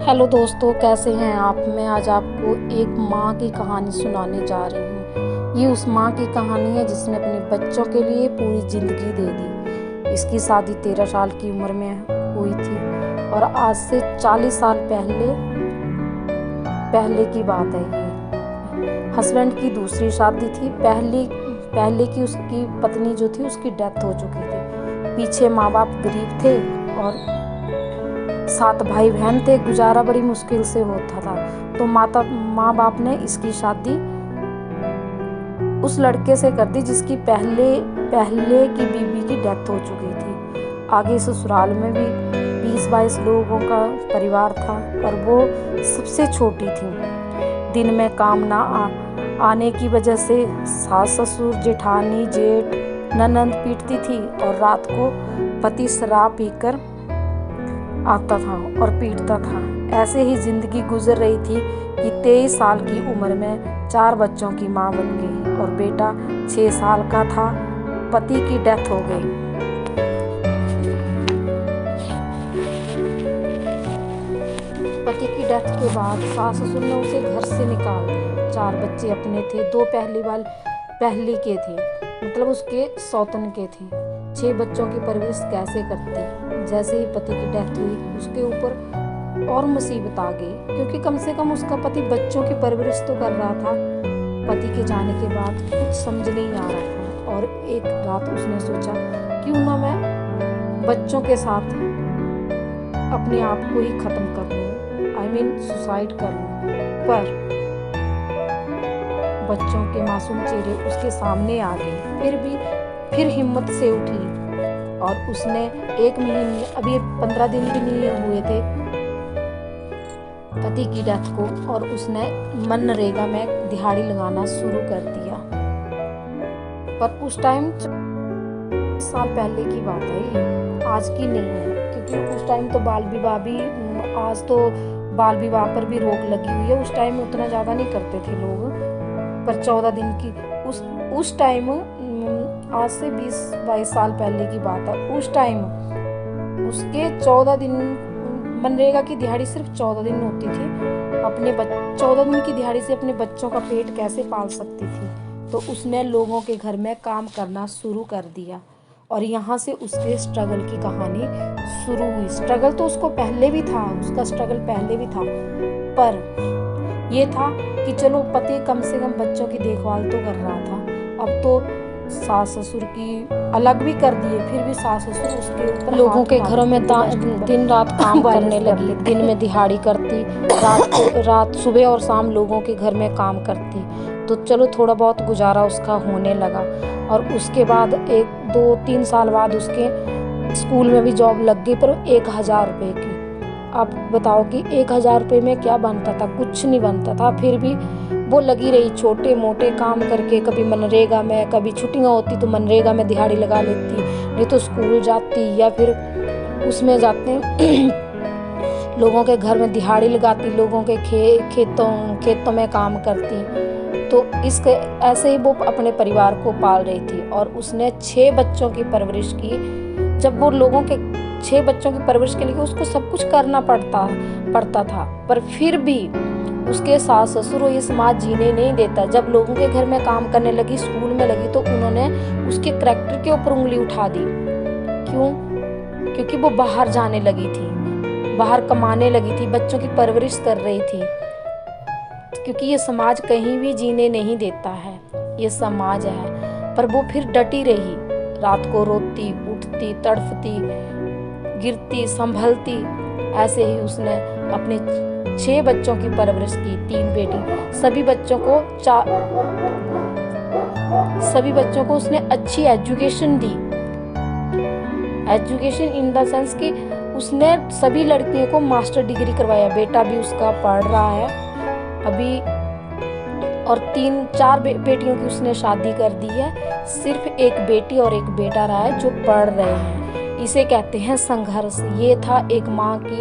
Hello दोस्तों, कैसे हैं आप। मैं आज आपको एक माँ की कहानी सुनाने जा रही हूँ। ये उस माँ की कहानी है जिसने अपने बच्चों के लिए पूरी ज़िंदगी दे दी। इसकी शादी 13 साल की उम्र में हुई थी और आज से 40 साल पहले की बात है। ये हस्बैंड की दूसरी शादी थी। पहले की उसकी पत्नी जो थी उसकी डेथ हो चुकी थी। पीछे माँ बाप गरीब थे और 7 भाई बहन थे। गुजारा बड़ी मुश्किल से होता था। तो माँ बाप ने इसकी शादी उस लड़के से कर दी जिसकी पहले की बीवी की डेथ हो चुकी थी। आगे ससुराल में भी 20-22 लोगों का परिवार था और वो सबसे छोटी थी। दिन में काम ना आने की वजह से सास ससुर जेठानी जेठ ननंद पीटती थी और रात को पति शराब पीकर आता था और पीटता था। ऐसे ही जिंदगी गुजर रही थी कि 23 साल की उम्र में 4 बच्चों की मां बन गई और बेटा 6 साल का था। पति की डेथ हो गई। पति की डेथ के बाद सास ससुर ने उसे घर से निकाल दिया। 4 बच्चे अपने थे, 2 पहली के थे, मतलब उसके सौतन के थे। 6 बच्चों की परवरिश कैसे करती। जैसे ही पति की डेथ हुई उसके ऊपर और मुसीबत आ गई, क्योंकि कम से कम उसका पति बच्चों की परवरिश तो कर रहा था। पति के जाने के बाद कुछ समझ नहीं आ रहा था और एक रात उसने सोचा क्यों ना मैं बच्चों के साथ अपने आप को ही खत्म कर लूं, सुसाइड कर लूं। पर बच्चों के मासूम चेहरे उसके सामने आ गए। फिर हिम्मत से उठी और उसने 1 महीने, अभी 15 दिन भी नहीं हुए थे पति की डेथ को, और उसने मनरेगा में दिहाड़ी लगाना शुरू कर दिया। पर उस टाइम साल पहले की बात है, ये आज की नहीं है, क्योंकि उस टाइम तो बाल विवाह भी, आज तो बाल विवाह पर भी रोक लगी हुई है। उस टाइम उतना ज़्यादा नहीं करते थे लोग। पर 14 दिन की उस टाइम, आज से 20-22 साल पहले की बात है, उस टाइम उसके 14 दिन मनरेगा की दिहाड़ी सिर्फ 14 दिन होती थी। 14 दिन की दिहाड़ी से अपने बच्चों का पेट कैसे पाल सकती थी। तो उसने लोगों के घर में काम करना शुरू कर दिया और यहाँ से उसके स्ट्रगल की कहानी शुरू हुई। स्ट्रगल तो उसको पहले भी था, उसका स्ट्रगल पहले भी था, पर ये था कि चलो पति कम से कम बच्चों की देखभाल तो कर रहा था। अब तो सास ससुर की अलग भी कर दिए, फिर भी सास ससुर उसके ऊपर लोगों के घरों में दिन रात काम करने लगी। दिन में दिहाड़ी करती, रात सुबह और शाम लोगों के घर में काम करती। तो चलो थोड़ा बहुत गुजारा उसका होने लगा। और उसके बाद 1-2-3 साल बाद उसके स्कूल में भी जॉब लग गई, पर 1000 रुपये की। आप बताओ कि 1000 रुपये में क्या बनता था, कुछ नहीं बनता था। फिर भी वो लगी रही छोटे मोटे काम करके, कभी मनरेगा में, कभी छुट्टियाँ होती तो मनरेगा में दिहाड़ी लगा लेती, नहीं तो स्कूल जाती या फिर उसमें जाते लोगों के घर में दिहाड़ी लगाती, लोगों के खेतों में काम करती। तो ऐसे ही वो अपने परिवार को पाल रही थी और उसने 6 बच्चों की परवरिश की। जब वो लोगों के 6 बच्चों की परवरिश के लिए उसको सब कुछ करना पड़ता था, पर फिर भी उसके सास ससुर और ये समाज जीने नहीं देता। जब लोगों के घर में काम करने लगी, स्कूल में लगी, तो उन्होंने उसके करैक्टर के ऊपर उंगली उठा दी। क्यों? क्योंकि वो बाहर जाने लगी थी, बाहर कमाने लगी थी, बच्चों की परवरिश कर रही थी। क्योंकि ये समाज कहीं भी जीने नहीं देता है, ये समाज है। पर वो फिर डटी रही, रात को रोती, उठती, तड़फती, गिरती, संभलती। ऐसे ही उसने अपने 6 बच्चों की परवरिश की, 3 बेटी। सभी बच्चों को उसने अच्छी education the. Education in the sense कि उसने सभी लड़कियों को मास्टर डिग्री करवाया। बेटा भी उसका पढ़ रहा है अभी, और 3-4 बेटियों की उसने शादी कर दी है। सिर्फ एक बेटी और एक बेटा रहा है जो पढ़ रहे हैं। इसे कहते हैं संघर्ष। ये था एक माँ की